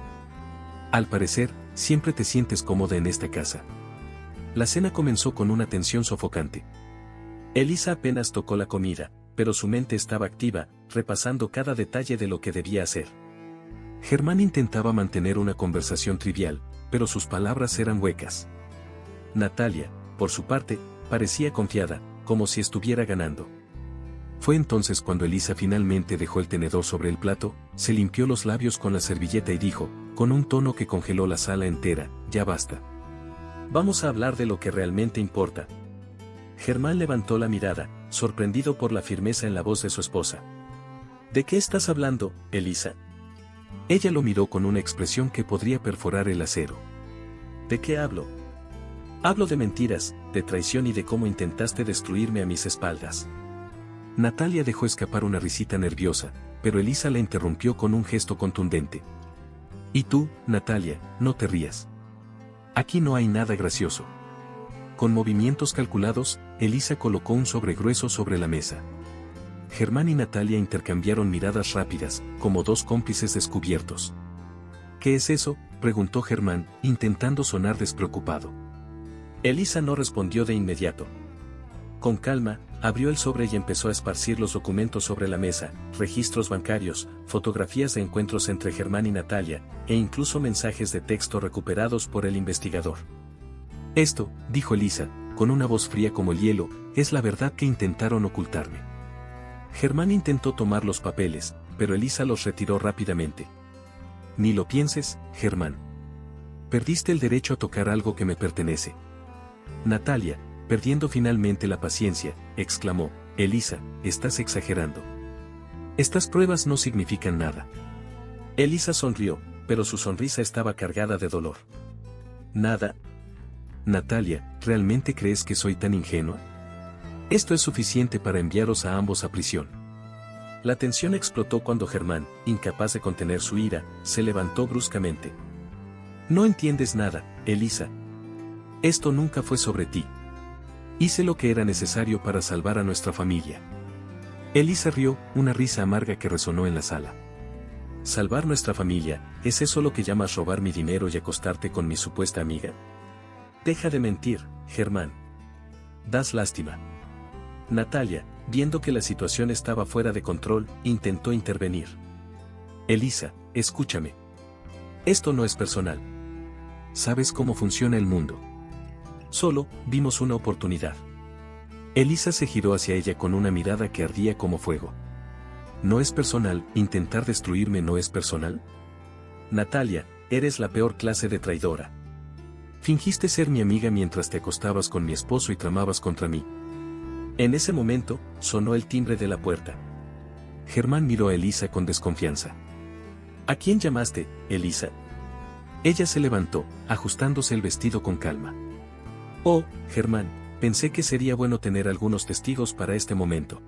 Al parecer, siempre te sientes cómoda en esta casa. La cena comenzó con una tensión sofocante. Elisa apenas tocó la comida, pero su mente estaba activa, repasando cada detalle de lo que debía hacer. Germán intentaba mantener una conversación trivial, pero sus palabras eran huecas. Natalia, por su parte, parecía confiada, como si estuviera ganando. Fue entonces cuando Elisa finalmente dejó el tenedor sobre el plato, se limpió los labios con la servilleta y dijo, con un tono que congeló la sala entera, ya basta. Vamos a hablar de lo que realmente importa. Germán levantó la mirada, sorprendido por la firmeza en la voz de su esposa. ¿De qué estás hablando, Elisa? Ella lo miró con una expresión que podría perforar el acero. ¿De qué hablo? Hablo de mentiras, de traición y de cómo intentaste destruirme a mis espaldas. Natalia dejó escapar una risita nerviosa, pero Elisa la interrumpió con un gesto contundente. Y tú, Natalia, no te rías. Aquí no hay nada gracioso. Con movimientos calculados, Elisa colocó un sobre grueso sobre la mesa. Germán y Natalia intercambiaron miradas rápidas, como dos cómplices descubiertos. ¿Qué es eso?, preguntó Germán, intentando sonar despreocupado. Elisa no respondió de inmediato. Con calma, abrió el sobre y empezó a esparcir los documentos sobre la mesa, registros bancarios, fotografías de encuentros entre Germán y Natalia, e incluso mensajes de texto recuperados por el investigador. Esto, dijo Elisa, con una voz fría como el hielo, es la verdad que intentaron ocultarme. Germán intentó tomar los papeles, pero Elisa los retiró rápidamente. Ni lo pienses, Germán. Perdiste el derecho a tocar algo que me pertenece. Natalia, perdiendo finalmente la paciencia, exclamó, Elisa, estás exagerando. Estas pruebas no significan nada. Elisa sonrió, pero su sonrisa estaba cargada de dolor. Nada. Natalia, ¿realmente crees que soy tan ingenua? Esto es suficiente para enviaros a ambos a prisión. La tensión explotó cuando Germán, incapaz de contener su ira, se levantó bruscamente. No entiendes nada, Elisa. Esto nunca fue sobre ti. Hice lo que era necesario para salvar a nuestra familia. Elisa rió, una risa amarga que resonó en la sala. ¿Salvar nuestra familia, es eso lo que llamas robar mi dinero y acostarte con mi supuesta amiga? Deja de mentir, Germán. Das lástima. Natalia, viendo que la situación estaba fuera de control, intentó intervenir. Elisa, escúchame. Esto no es personal. ¿Sabes cómo funciona el mundo? Solo, vimos una oportunidad. Elisa se giró hacia ella con una mirada que ardía como fuego. ¿No es personal? ¿Intentar destruirme no es personal? Natalia, eres la peor clase de traidora. Fingiste ser mi amiga mientras te acostabas con mi esposo y tramabas contra mí. En ese momento, sonó el timbre de la puerta. Germán miró a Elisa con desconfianza. ¿A quién llamaste, Elisa? Ella se levantó, ajustándose el vestido con calma. Oh, Germán, pensé que sería bueno tener algunos testigos para este momento.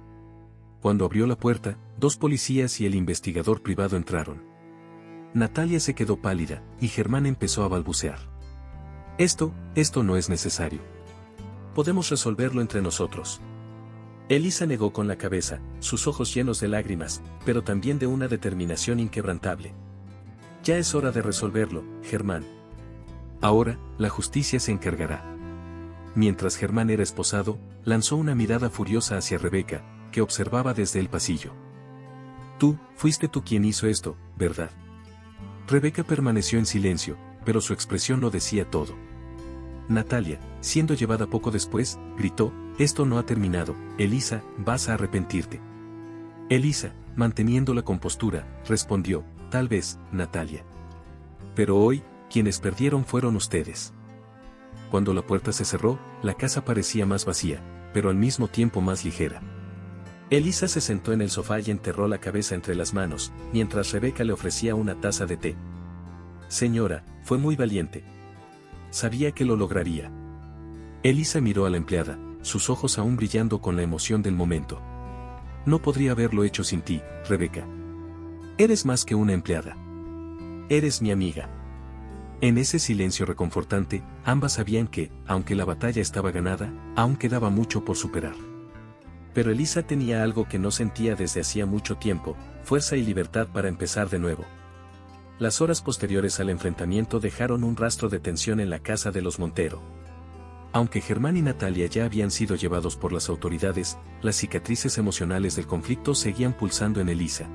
Cuando abrió la puerta, dos policías y el investigador privado entraron. Natalia se quedó pálida, y Germán empezó a balbucear. Esto no es necesario. Podemos resolverlo entre nosotros. Elisa negó con la cabeza, sus ojos llenos de lágrimas, pero también de una determinación inquebrantable. Ya es hora de resolverlo, Germán. Ahora, la justicia se encargará. Mientras Germán era esposado, lanzó una mirada furiosa hacia Rebeca, que observaba desde el pasillo. Fuiste tú quien hizo esto, ¿verdad? Rebeca permaneció en silencio, pero su expresión lo decía todo. Natalia, siendo llevada poco después, gritó, «Esto no ha terminado, Elisa, vas a arrepentirte». Elisa, manteniendo la compostura, respondió, «Tal vez, Natalia. Pero hoy, quienes perdieron fueron ustedes». Cuando la puerta se cerró, la casa parecía más vacía, pero al mismo tiempo más ligera. Elisa se sentó en el sofá y enterró la cabeza entre las manos, mientras Rebeca le ofrecía una taza de té. «Señora, fue muy valiente. Sabía que lo lograría». Elisa miró a la empleada, sus ojos aún brillando con la emoción del momento. «No podría haberlo hecho sin ti, Rebeca. Eres más que una empleada. Eres mi amiga». En ese silencio reconfortante, ambas sabían que, aunque la batalla estaba ganada, aún quedaba mucho por superar. Pero Elisa tenía algo que no sentía desde hacía mucho tiempo, fuerza y libertad para empezar de nuevo. Las horas posteriores al enfrentamiento dejaron un rastro de tensión en la casa de los Montero. Aunque Germán y Natalia ya habían sido llevados por las autoridades, las cicatrices emocionales del conflicto seguían pulsando en Elisa.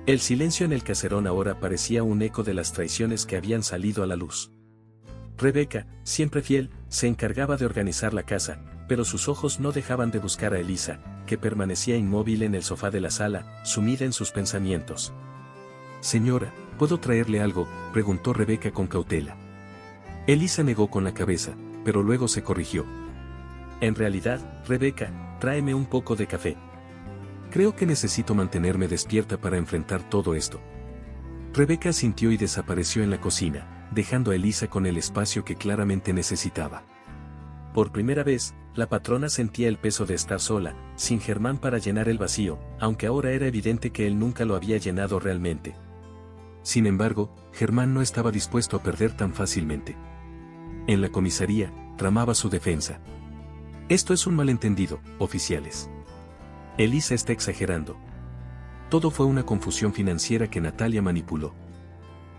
El silencio en el caserón ahora parecía un eco de las traiciones que habían salido a la luz. Rebeca, siempre fiel, se encargaba de organizar la casa, pero sus ojos no dejaban de buscar a Elisa, que permanecía inmóvil en el sofá de la sala, sumida en sus pensamientos. «Señora, ¿puedo traerle algo?», preguntó Rebeca con cautela. Elisa negó con la cabeza, pero luego se corrigió. «En realidad, Rebeca, tráeme un poco de café. Creo que necesito mantenerme despierta para enfrentar todo esto». Rebeca asintió y desapareció en la cocina, dejando a Elisa con el espacio que claramente necesitaba. Por primera vez, la patrona sentía el peso de estar sola, sin Germán para llenar el vacío, aunque ahora era evidente que él nunca lo había llenado realmente. Sin embargo, Germán no estaba dispuesto a perder tan fácilmente. En la comisaría, tramaba su defensa. «Esto es un malentendido, oficiales. Elisa está exagerando. Todo fue una confusión financiera que Natalia manipuló».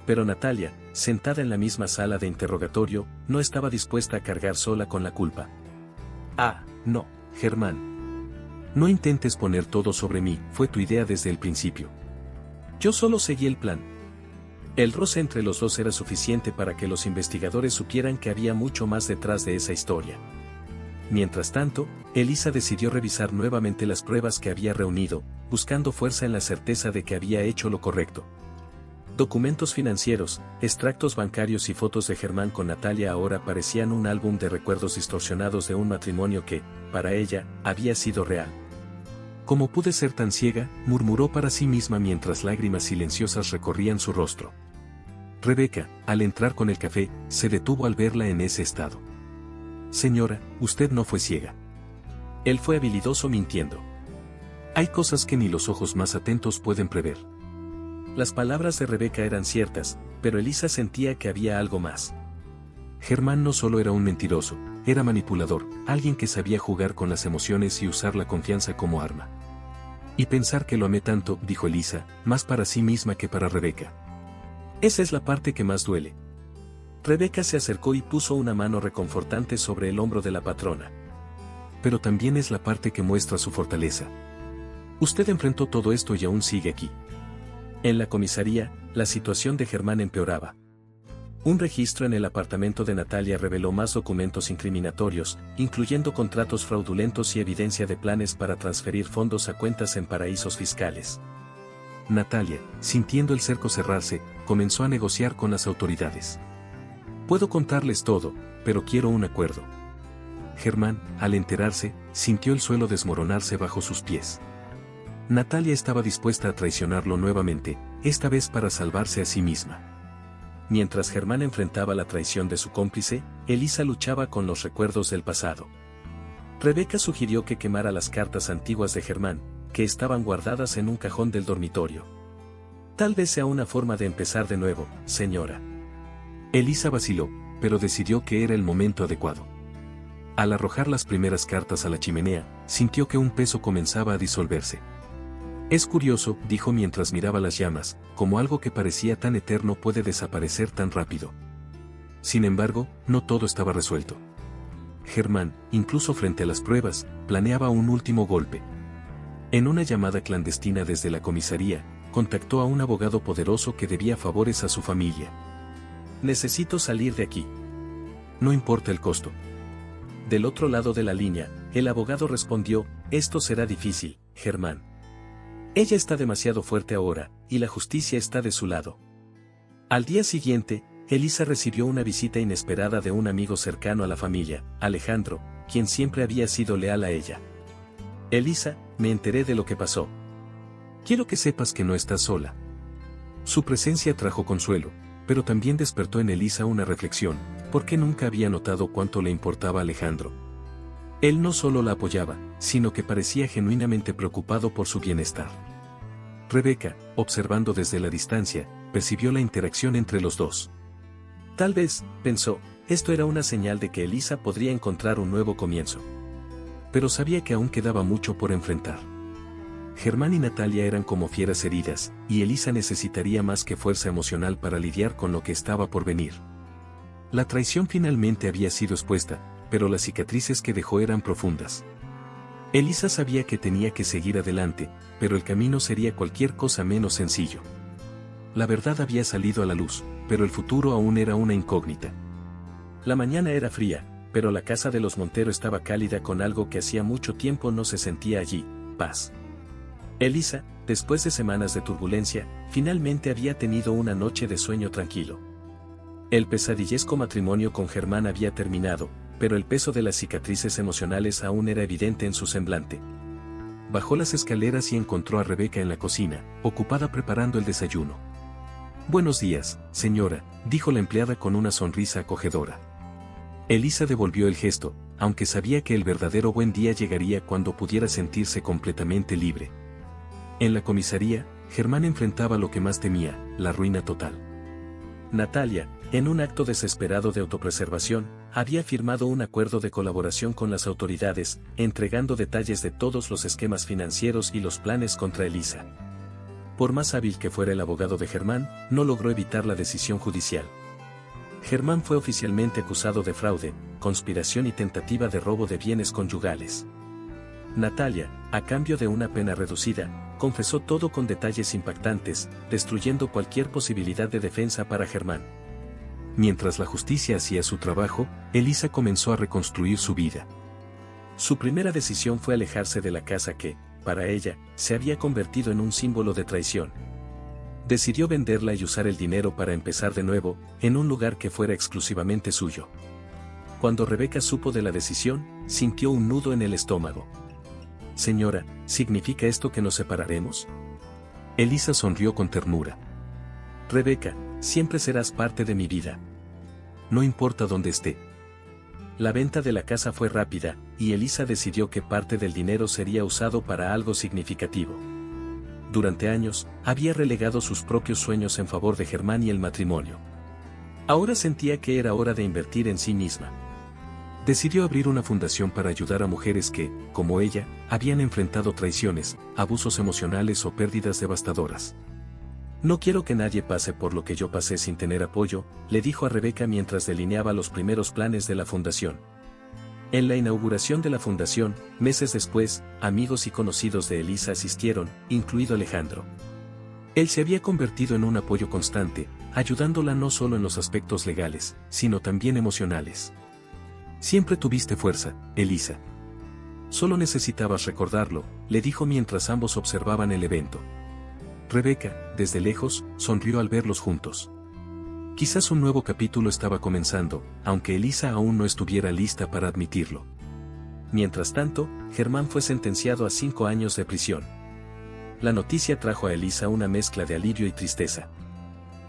Pero Natalia, sentada en la misma sala de interrogatorio, no estaba dispuesta a cargar sola con la culpa. «Ah, no, Germán. No intentes poner todo sobre mí, fue tu idea desde el principio. Yo solo seguí el plan». El roce entre los dos era suficiente para que los investigadores supieran que había mucho más detrás de esa historia. Mientras tanto, Elisa decidió revisar nuevamente las pruebas que había reunido, buscando fuerza en la certeza de que había hecho lo correcto. Documentos financieros, extractos bancarios y fotos de Germán con Natalia ahora parecían un álbum de recuerdos distorsionados de un matrimonio que, para ella, había sido real. «¿Cómo pude ser tan ciega?», murmuró para sí misma mientras lágrimas silenciosas recorrían su rostro. Rebeca, al entrar con el café, se detuvo al verla en ese estado. «Señora, usted no fue ciega. Él fue habilidoso mintiendo. Hay cosas que ni los ojos más atentos pueden prever». Las palabras de Rebeca eran ciertas, pero Elisa sentía que había algo más. Germán no solo era un mentiroso, era manipulador, alguien que sabía jugar con las emociones y usar la confianza como arma. «Y pensar que lo amé tanto», dijo Elisa, más para sí misma que para Rebeca. «Esa es la parte que más duele». Rebeca se acercó y puso una mano reconfortante sobre el hombro de la patrona. «Pero también es la parte que muestra su fortaleza. Usted enfrentó todo esto y aún sigue aquí». En la comisaría, la situación de Germán empeoraba. Un registro en el apartamento de Natalia reveló más documentos incriminatorios, incluyendo contratos fraudulentos y evidencia de planes para transferir fondos a cuentas en paraísos fiscales. Natalia, sintiendo el cerco cerrarse, comenzó a negociar con las autoridades. «Puedo contarles todo, pero quiero un acuerdo». Germán, al enterarse, sintió el suelo desmoronarse bajo sus pies. Natalia estaba dispuesta a traicionarlo nuevamente, esta vez para salvarse a sí misma. Mientras Germán enfrentaba la traición de su cómplice, Elisa luchaba con los recuerdos del pasado. Rebeca sugirió que quemara las cartas antiguas de Germán, que estaban guardadas en un cajón del dormitorio. «Tal vez sea una forma de empezar de nuevo, señora». Elisa vaciló, pero decidió que era el momento adecuado. Al arrojar las primeras cartas a la chimenea, sintió que un peso comenzaba a disolverse. «Es curioso», dijo mientras miraba las llamas, «como algo que parecía tan eterno puede desaparecer tan rápido». Sin embargo, no todo estaba resuelto. Germán, incluso frente a las pruebas, planeaba un último golpe. En una llamada clandestina desde la comisaría, contactó a un abogado poderoso que debía favores a su familia. «Necesito salir de aquí. no importa el costo. Del otro lado de la línea, el abogado respondió, esto será difícil, Germán. Ella está demasiado fuerte ahora, y la justicia está de su lado. Al día siguiente, Elisa recibió una visita inesperada de un amigo cercano a la familia, Alejandro, quien siempre había sido leal a ella. Elisa, me enteré de lo que pasó. Quiero que sepas que no estás sola. Su presencia trajo consuelo, pero también despertó en Elisa una reflexión, porque nunca había notado cuánto le importaba a Alejandro. Él no solo la apoyaba, sino que parecía genuinamente preocupado por su bienestar. Rebeca, observando desde la distancia, percibió la interacción entre los dos. Tal vez, pensó, esto era una señal de que Elisa podría encontrar un nuevo comienzo. Pero sabía que aún quedaba mucho por enfrentar. Germán y Natalia eran como fieras heridas, y Elisa necesitaría más que fuerza emocional para lidiar con lo que estaba por venir. La traición finalmente había sido expuesta, pero las cicatrices que dejó eran profundas. Elisa sabía que tenía que seguir adelante, pero el camino sería cualquier cosa menos sencillo. La verdad había salido a la luz, pero el futuro aún era una incógnita. La mañana era fría, pero la casa de los Montero estaba cálida con algo que hacía mucho tiempo no se sentía allí, paz. Elisa, después de semanas de turbulencia, finalmente había tenido una noche de sueño tranquilo. El pesadillesco matrimonio con Germán había terminado, pero el peso de las cicatrices emocionales aún era evidente en su semblante. Bajó las escaleras y encontró a Rebeca en la cocina, ocupada preparando el desayuno. «Buenos días, señora», dijo la empleada con una sonrisa acogedora. Elisa devolvió el gesto, aunque sabía que el verdadero buen día llegaría cuando pudiera sentirse completamente libre. En la comisaría, Germán enfrentaba lo que más temía, la ruina total. Natalia, en un acto desesperado de autopreservación, había firmado un acuerdo de colaboración con las autoridades, entregando detalles de todos los esquemas financieros y los planes contra Elisa. Por más hábil que fuera el abogado de Germán, no logró evitar la decisión judicial. Germán fue oficialmente acusado de fraude, conspiración y tentativa de robo de bienes conyugales. Natalia, a cambio de una pena reducida, confesó todo con detalles impactantes, destruyendo cualquier posibilidad de defensa para Germán. Mientras la justicia hacía su trabajo, Elisa comenzó a reconstruir su vida. Su primera decisión fue alejarse de la casa que, para ella, se había convertido en un símbolo de traición. Decidió venderla y usar el dinero para empezar de nuevo, en un lugar que fuera exclusivamente suyo. Cuando Rebeca supo de la decisión, sintió un nudo en el estómago. «Señora, ¿significa esto que nos separaremos?». Elisa sonrió con ternura. «Rebeca, siempre serás parte de mi vida. No importa dónde esté». La venta de la casa fue rápida, y Elisa decidió que parte del dinero sería usado para algo significativo. Durante años, había relegado sus propios sueños en favor de Germán y el matrimonio. Ahora sentía que era hora de invertir en sí misma. Decidió abrir una fundación para ayudar a mujeres que, como ella, habían enfrentado traiciones, abusos emocionales o pérdidas devastadoras. «No quiero que nadie pase por lo que yo pasé sin tener apoyo», le dijo a Rebeca mientras delineaba los primeros planes de la fundación. En la inauguración de la fundación, meses después, amigos y conocidos de Elisa asistieron, incluido Alejandro. Él se había convertido en un apoyo constante, ayudándola no solo en los aspectos legales, sino también emocionales. «Siempre tuviste fuerza, Elisa. Solo necesitabas recordarlo», le dijo mientras ambos observaban el evento. Rebeca, desde lejos, sonrió al verlos juntos. Quizás un nuevo capítulo estaba comenzando, aunque Elisa aún no estuviera lista para admitirlo. Mientras tanto, Germán fue sentenciado a 5 años de prisión. La noticia trajo a Elisa una mezcla de alivio y tristeza.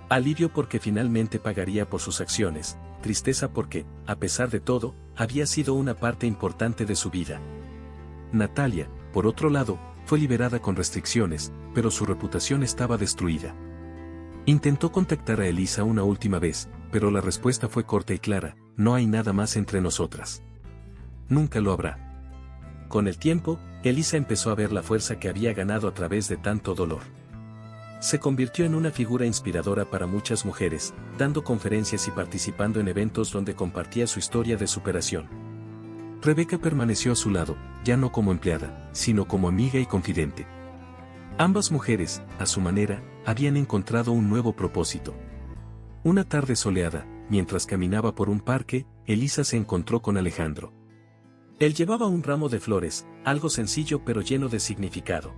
Alivio porque finalmente pagaría por sus acciones, tristeza porque, a pesar de todo, había sido una parte importante de su vida. Natalia, por otro lado, fue liberada con restricciones, pero su reputación estaba destruida. Intentó contactar a Elisa una última vez, pero la respuesta fue corta y clara: «No hay nada más entre nosotras. Nunca lo habrá». Con el tiempo, Elisa empezó a ver la fuerza que había ganado a través de tanto dolor. Se convirtió en una figura inspiradora para muchas mujeres, dando conferencias y participando en eventos donde compartía su historia de superación. Rebeca permaneció a su lado, ya no como empleada, sino como amiga y confidente. Ambas mujeres, a su manera, habían encontrado un nuevo propósito. Una tarde soleada, mientras caminaba por un parque, Elisa se encontró con Alejandro. Él llevaba un ramo de flores, algo sencillo pero lleno de significado.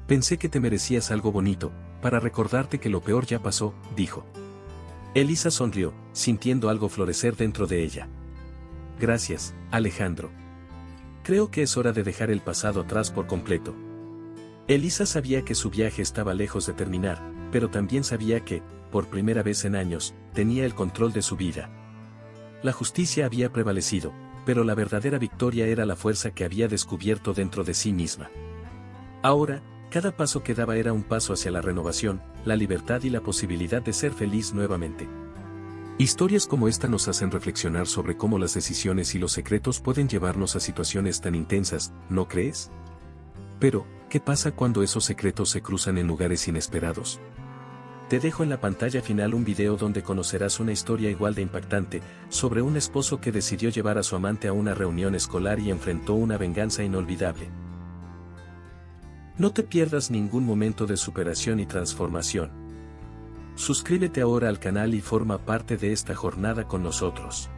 Pensé que te merecías algo bonito, para recordarte que lo peor ya pasó, dijo. Elisa sonrió, sintiendo algo florecer dentro de ella. Gracias, Alejandro. Creo que es hora de dejar el pasado atrás por completo. Elisa sabía que su viaje estaba lejos de terminar, pero también sabía que, por primera vez en años, tenía el control de su vida. La justicia había prevalecido, pero la verdadera victoria era la fuerza que había descubierto dentro de sí misma. Ahora, cada paso que daba era un paso hacia la renovación, la libertad y la posibilidad de ser feliz nuevamente. Historias como esta nos hacen reflexionar sobre cómo las decisiones y los secretos pueden llevarnos a situaciones tan intensas, ¿no crees? Pero, ¿qué pasa cuando esos secretos se cruzan en lugares inesperados? Te dejo en la pantalla final un video donde conocerás una historia igual de impactante, sobre un esposo que decidió llevar a su amante a una reunión escolar y enfrentó una venganza inolvidable. No te pierdas ningún momento de superación y transformación. Suscríbete ahora al canal y forma parte de esta jornada con nosotros.